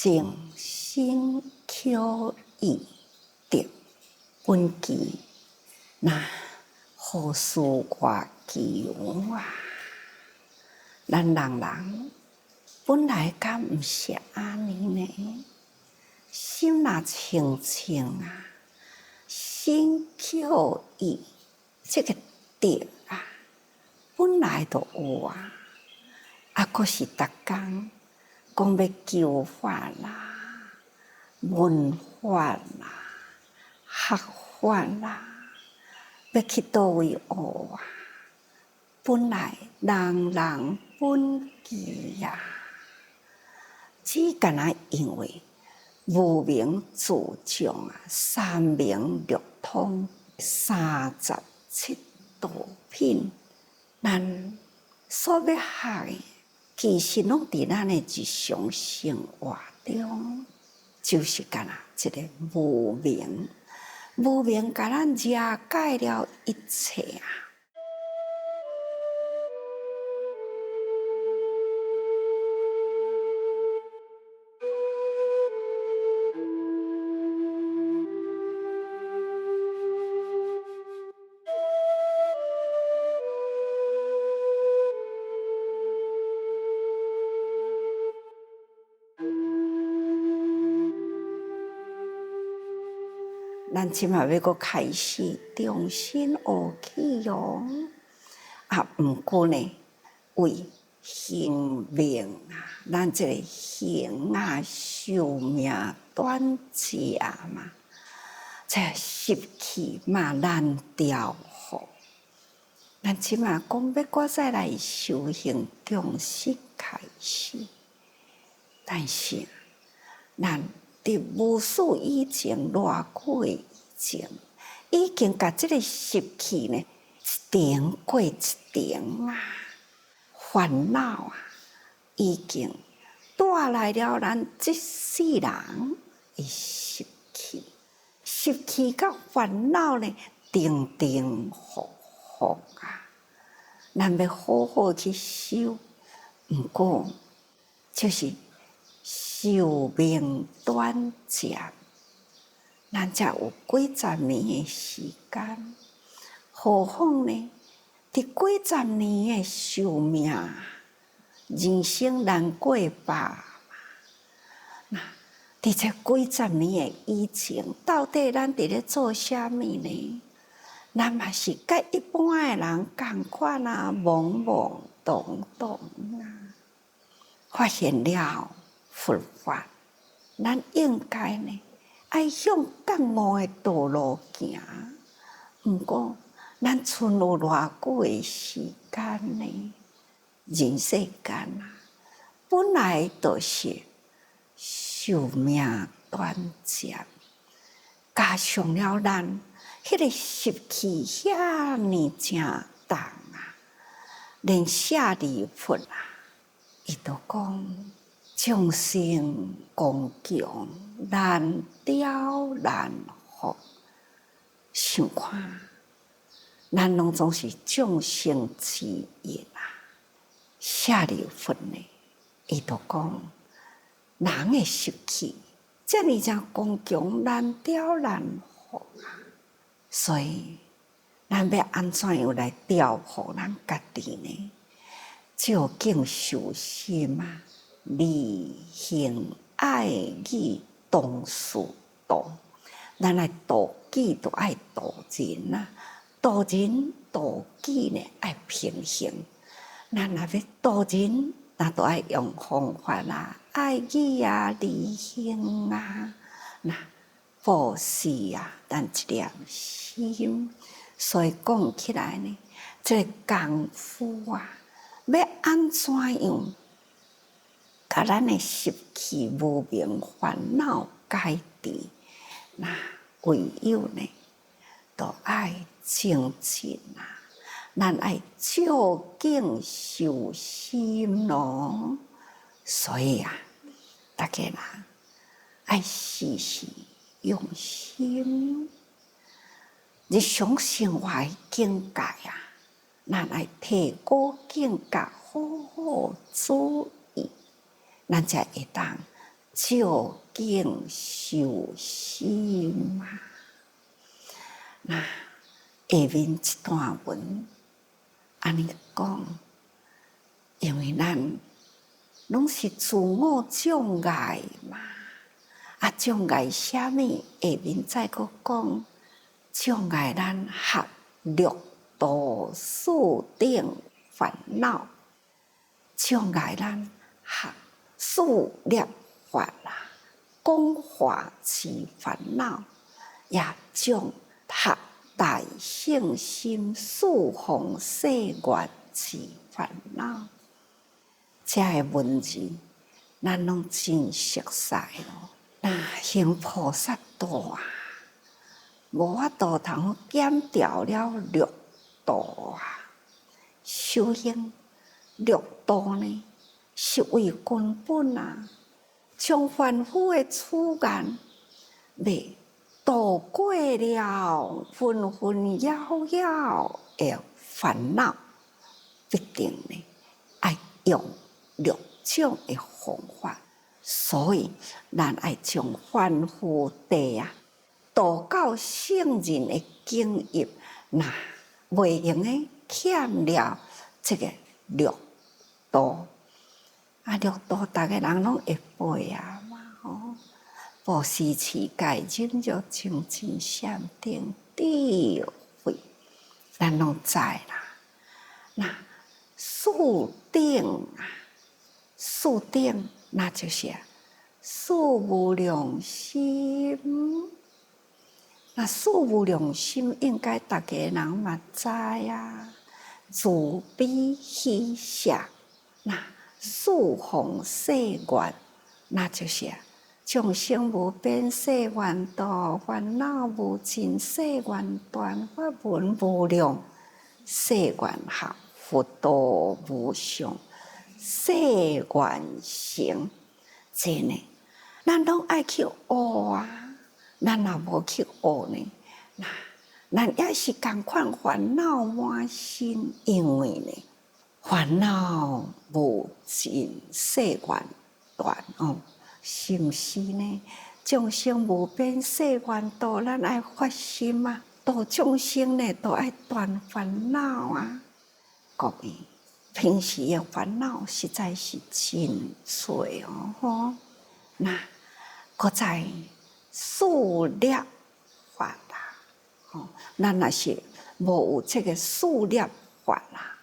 静心口意得本机，那何事外求啊？咱人本来敢毋是安尼呢？心若清清啊，心口意这个得啊，本来就有啊，佫是逐工讲要求法啦、闻法啦、学法啦，要去倒位学啊？本来人本机呀，只干那因为无明自重啊，三明六通37道品，咱所要学的，其实拢伫咱的日常生活中，就是干那一个无明，无明甲咱遮盖了一切啊。咱即马要阁开始重新学起哦，毋过呢，为性命啊，咱这个性啊，寿命短暂嘛，这习气嘛难调伏。咱即马讲要搁再来修行重新开始，但是咱伫无数以前偌久以前，已经甲即个习气呢，一点过一点啊，烦恼啊，已经带来了咱这世人的习气。习气甲烦恼呢，定定伏伏啊，咱要好好去修，毋过就是寿命短暂，咱才有几十年的时间，何况呢？伫几十年的寿命，人生难过吧？那伫这几十年的以前，到底咱伫咧做啥物呢？咱嘛是甲一般的人共款啊，懵懵懂懂啊，发现了佛法，咱应该呢，爱向觉悟的道路行。毋过，咱剩有偌久的时间呢？人世间啊，本来就是寿命短暂，加上了咱迄个习气遐尼正重啊，连舍利弗啊，伊都讲众生共强，难调难伏。想看，咱拢总是众生之一啊。舍利弗呢，伊都讲人的习气遮尔正刚强，难调难伏啊。所以，咱要安怎样来调伏咱家己呢？照境修心啊，利行爱语同事度。咱来度己，就爱度人啊；度人度己呢，爱平衡。咱若要度人，那都爱用方法啦，爱语啊，利行啊，那布施啊，咱一粒心。所以讲起来呢，这个功夫啊，要安怎样，甲咱的习气、无明、烦恼解除？那唯有呢，都爱精进啊！咱爱照境修心咯。所以啊，大家啦，爱时时用心。日常生活的境界啊，咱爱提高境界，好好注意，咱才会当究竟修心啊。那下面一段文安尼讲，因为咱拢是自我障碍嘛，障碍啥物？下面再搁讲，障碍咱学六道四顶烦恼，障碍咱学四摄法啦，讲话之烦恼，也将学大圣心四方世愿之烦恼。这个文字，咱拢真熟悉咯。那行菩萨道啊，无法度通减掉了六道啊。修行六道呢，是为根本啊，将凡夫的处缘，要渡过了纷纷扰扰的烦恼，必定呢爱用六种的方法。所以，咱爱将凡夫地啊渡到圣人的境界，那袂用的欠了这个六道。六道大家人拢会背啊嘛，布施、持戒、忍辱、精进、禅定、智慧，咱拢知啦。那四顶啊，四顶那就是四无量心。那四无量心应该大家人嘛知啊，慈悲喜舍。那四方世愿，那就是众生无边誓愿度，烦恼无尽誓愿断，法门无量誓愿学，佛道无上誓愿成。这呢，咱拢爱去学啊，咱若无去学呢，咱也是同款烦恼满身，因为呢，烦恼无尽誓愿断哦，是毋是呢？众生无边誓愿度，咱爱发心啊，度众生呢，都爱断烦恼啊。各位，平时的烦恼实在是真多哦，那搁在四摄法啦，咱若是无有这个四摄法啦，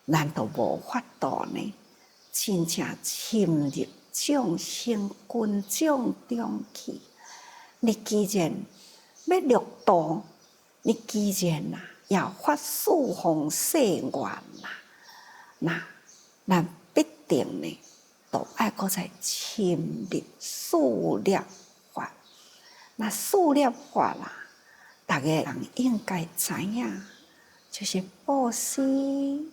咱都无法度呢，真正深入众生群众中去。你既然要六道，你既然要发四方誓愿啦，咱必定呢，都爱搁再深入四摄法。那四摄法啦，大家人应该知影，就是布施。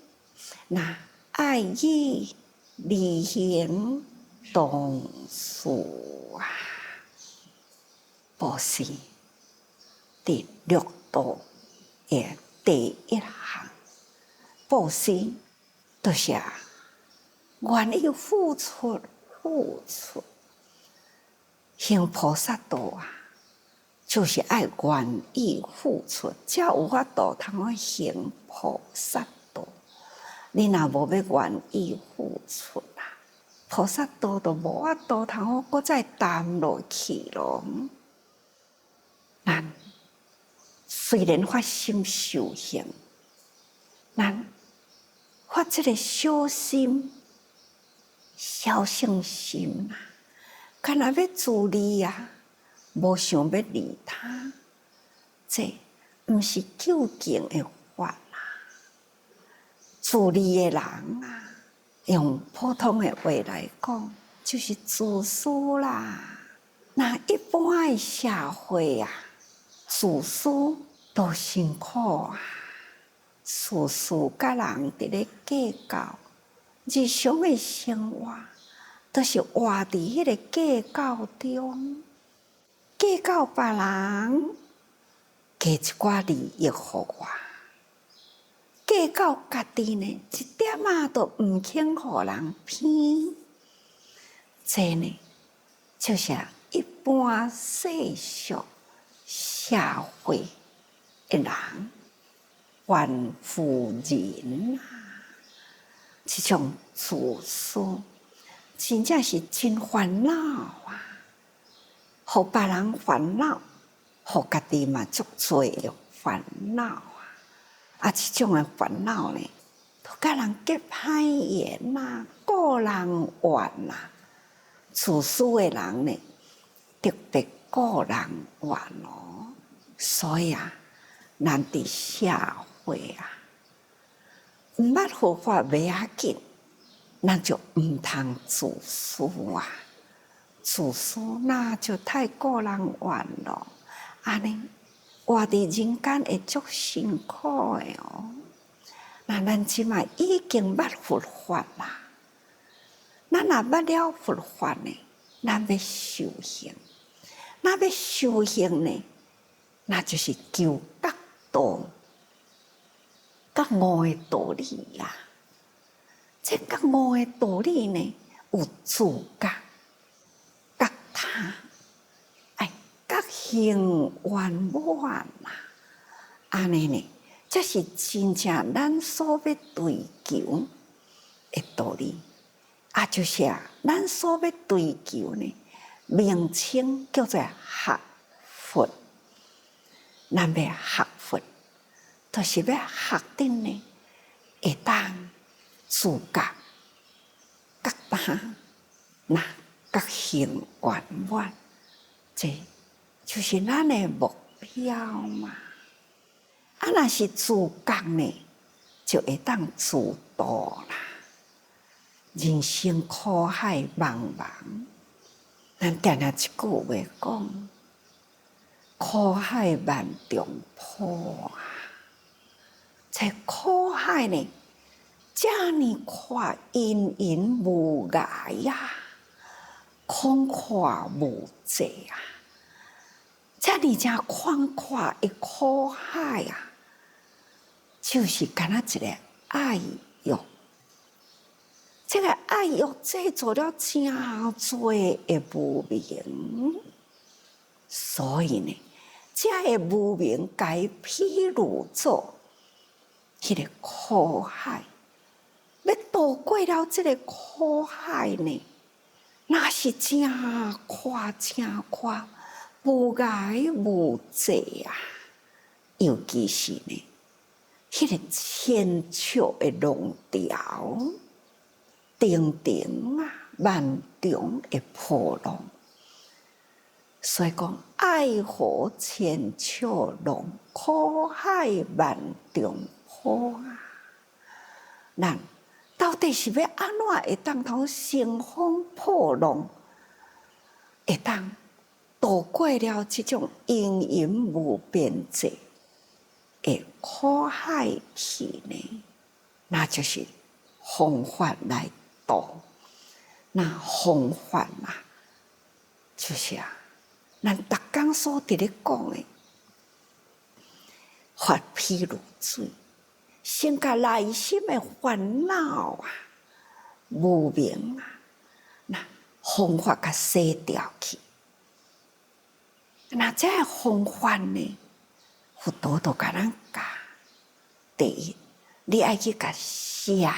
那爱语利行同事啊，布施第六道的第一项，布施就是愿意付出。行菩萨道啊，就是爱愿意付出，才有法度通行菩萨道。你若无要愿意付出啦，菩萨道就无法度通搁再谈落去咯。咱虽然发心修行，咱发这个小心、小信心啊，干那要自利啊，无想要利他，这毋是究竟的法啦。自利的人啊，用普通的话来讲，就是自私啦。那一般的社会啊，自私多辛苦啊，事事甲人伫咧计较，日常的生活都是活伫迄个计较中，计较别人，加一寡利益互我。计较家己呢，一点都毋肯互人偏。这呢，就是一般世俗社会的人，凡夫人这种自私，真正是真烦恼啊！互别人烦恼，互家己嘛足多的烦恼啊！这种的烦恼呢，都甲人结歹缘呐，个人怨呐，自私的人呢，特别个人怨哦。所以咱伫社会毋捌佛法袂要紧，咱就毋通自私啊！自私那就太个人怨咯，安尼活伫人间会足辛苦的哦。那咱即卖已经捌佛法啦，咱若捌了佛法呢，咱要修行，咱要修行呢，那就是求觉道。觉悟的道理呀，这觉悟的道理呢，有自觉、觉他，觉行圆满啦。安尼呢，这是真正咱所要追求的道理。就是咱所要追求呢，名称叫做学佛。咱要学佛。就是要学的呢，会当自觉、觉他，那觉行圆满，这就是咱的目标嘛。若是自觉呢，就会当自度啦。人生苦海茫茫，咱定定一句话讲：苦海万重坡啊！这苦海呢，这么宽，阴阴无涯呀，空阔无际啊！这么正宽阔的苦海啊，就是干那一个爱欲。这个爱欲制造了真多的无明，所以呢，这个无明该譬如做。迄个苦海，要渡过了这个苦海呢，那是真宽真宽，无涯无际啊！尤其是呢，迄个千尺的龙条，顶顶万重的波浪，所以讲爱河千尺龙，苦海万重坡啊！咱到底是要安怎会当通乘风破浪，会当渡过了这种阴阴无边际的苦海去呢？那就是方法来渡。那方法就是咱逐工所伫咧讲的，法譬如水。先甲内心的烦恼无明那方法甲洗掉去。那这个方法呢，佛陀都甲咱教。第一，你爱去甲写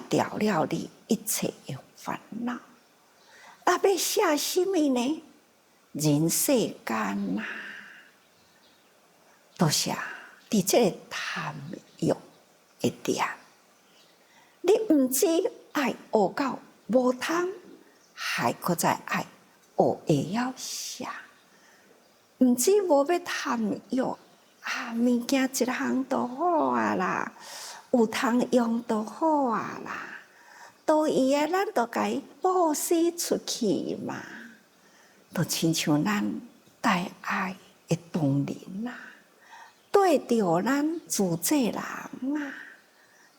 掉了你一切的烦恼。要写什么呢？人世间都是伫这个贪欲的点，你毋知爱学到无贪，还搁再爱学会晓写，毋知无要贪欲物件一项都好啦，有通用都好啦，多余的咱都该布施出去嘛，都亲像咱大爱的同仁对着咱自济人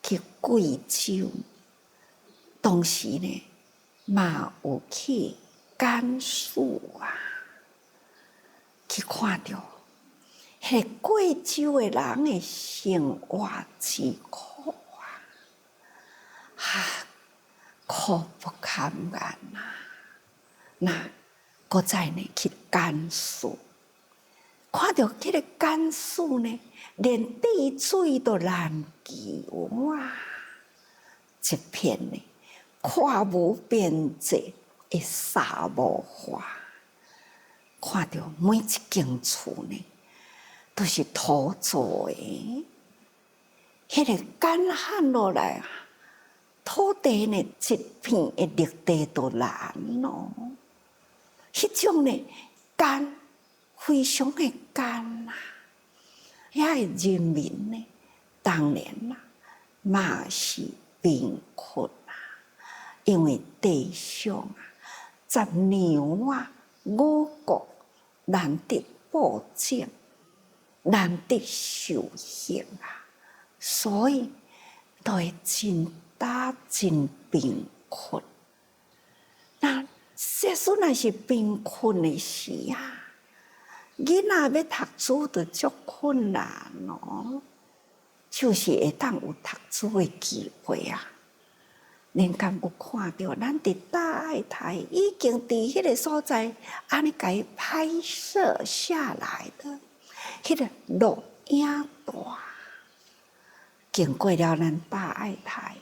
去贵州，当时呢嘛有去甘肃去看着迄贵州的人的生活之苦苦苦不堪言啊！那搁再呢去甘肃，看到这个甘肃呢，连地水都难求啊！一片呢，看无边际的沙漠化，看到每一间厝呢，都是土做的。迄个干旱落来啊，土地呢一片的绿地都烂咯。迄种呢干，非常的干啊！遐个人民呢，当然啦，嘛是贫困啊，因为地上啊，杂粮啊、五谷难得保证，难得受刑啊，所以都会真打真贫困。那世事若是贫困的时啊，囡仔要读书就足困难咯，就是会当有读书的机会啊。恁敢有看到咱伫大爱台已经伫迄个所在，安尼甲伊拍摄下来的迄个录影带，经过了咱大爱台，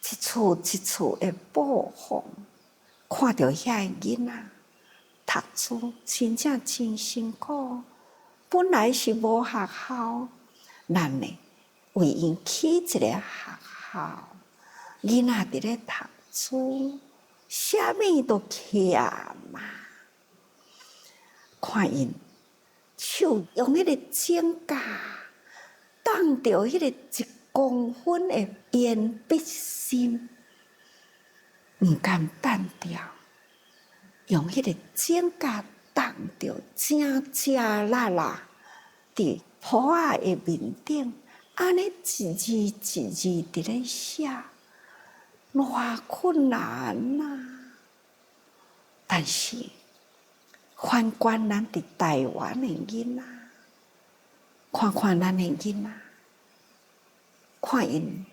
一处一处的播放，看到遐个囡仔读书真正真辛苦，本来是无学校，咱呢为因起一个学校。囡仔伫咧读书，啥物都欠嘛。看因手用迄个指甲挡着迄个1公分的铅笔芯，毋甘弹掉，用迄个指甲挡着正正辣辣伫簿仔的面顶，安尼一字一字伫咧写。偌困难啊！但是反观咱伫台湾的囡仔，看看咱的囡仔，看因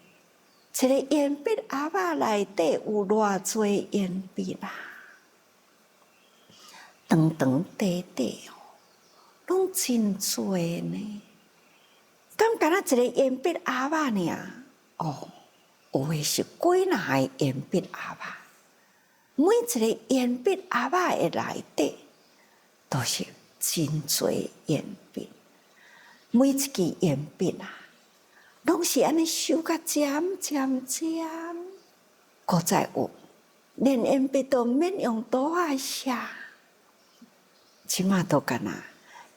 一个鉛笔盒仔内底有偌济鉛笔啊，长长短短哦，拢真多呢。敢若一个鉛笔盒仔尔哦。有诶是几若个鉛笔盒仔，每一个鉛笔盒仔诶内底都是真侪鉛笔，每一支鉛笔啊，拢是安尼收甲尖尖尖，搁再有连鉛笔都免用刀仔写，即马都干那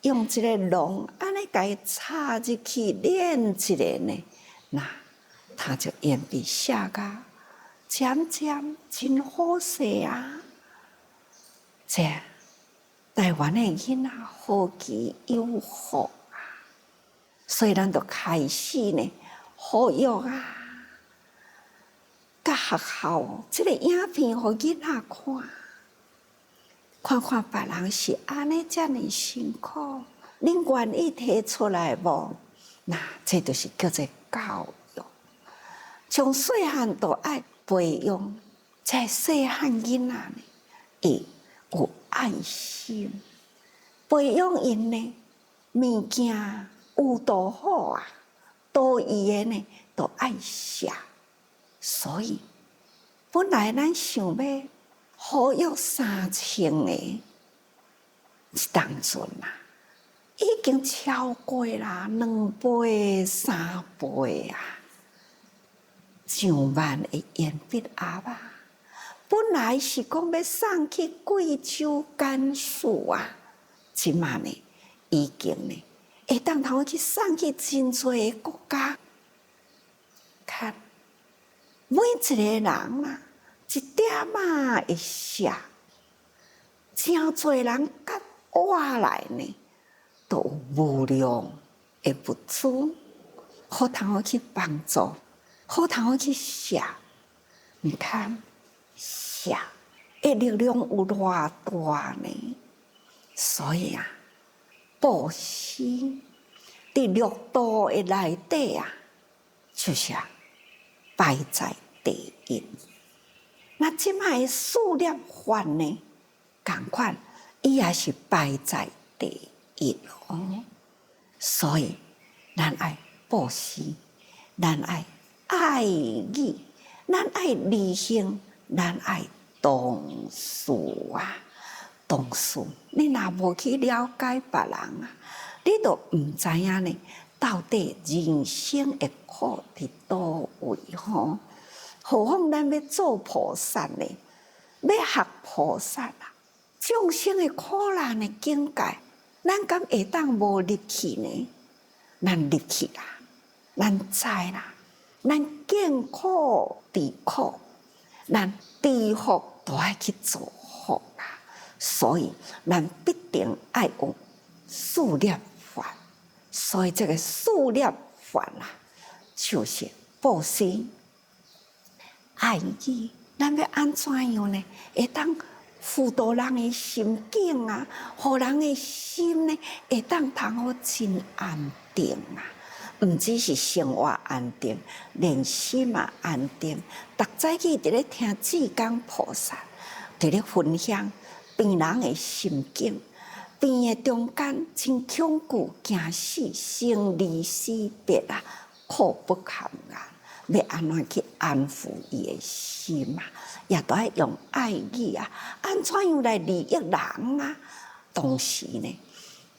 用一个笼安尼甲伊插入去捻一个呢，那。他就鉛笔写甲尖尖真好势啊！这台湾的囡仔好奇有福啊，所以咱就开始呢呼吁啊，甲学校这个影片互囡仔看，看别人是安尼遮尔辛苦，恁愿意提出来无？那这就是叫做教育。从细汉就爱培养，在细汉囡仔呢，会有爱心，培养因呢物件有多好啊，多伊的呢都爱写，所以本来咱想要呼吁3000个，一当阵啊，已经超过啦2倍、3倍啊。上万个鉛笔盒仔，本来是讲要送去贵州、甘肃啊，即马呢已经呢会当通去送去真侪个国家。看每一个人啊，一点仔会写，真侪人甲我来呢，都有无量的物资，好通去帮助。好通去写，你看写的力量有偌大呢？所以啊，布施伫六道的内底啊，就是摆在第一。那即摆事业法呢，同款，伊也是排在第一哦。所以，咱爱布施，咱爱爱语，咱爱利行，咱爱同事啊。同事，你若无去了解别人啊，你都毋知影呢，到底人生的苦伫倒位吼？何况咱要做菩萨呢？要学菩萨啊，众生的苦难的境界，咱敢会当无入去呢？咱入去啦，咱知啦，咱见苦知苦，咱知福都爱去做福啦。所以，咱必定爱用事业法。所以，这个事业法啦，就是布施、爱语。咱要安怎样呢？会当辅导人的心境啊，互人的心呢，会当通好真安定啊。毋只是生活安定，连心嘛安定。逐早起伫咧听智光菩萨，伫咧分享病人的心境，病的中间真恐惧、惊死、生离死别啊，苦不堪言。要安怎去安抚伊的心啊？也都爱用爱语啊，安怎样来利益人啊？同时呢，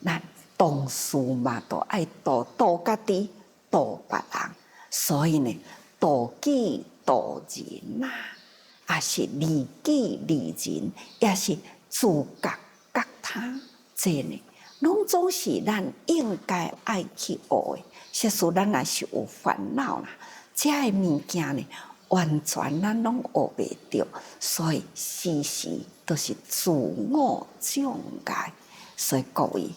咱同事嘛，都爱度家己、度别人，所以呢，度己度人啊，也是利己利人，也是自觉觉他，这呢，拢总是咱应该爱去学的。实属咱若是有烦恼啦，这个物件呢，完全咱拢学袂着，所以时时都是自我障碍。所以各位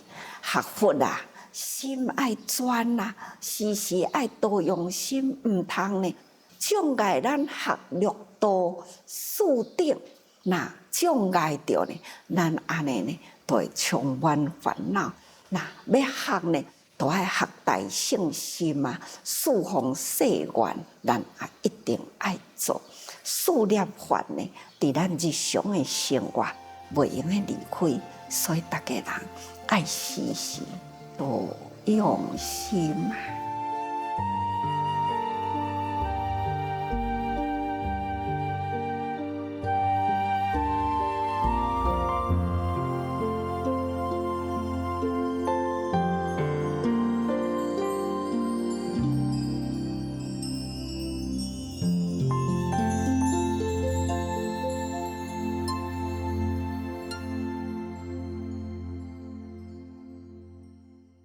学佛啦，心爱专啦，时时爱多用心，毋通呢障碍咱学六道四定。那障碍着呢，咱安尼呢，就会充满烦恼。那要学呢，都爱学大圣心啊，释放世愿，咱也一定爱做。事业法呢，伫咱日常的生活袂用的离开，所以大家人爱时时多用心啊。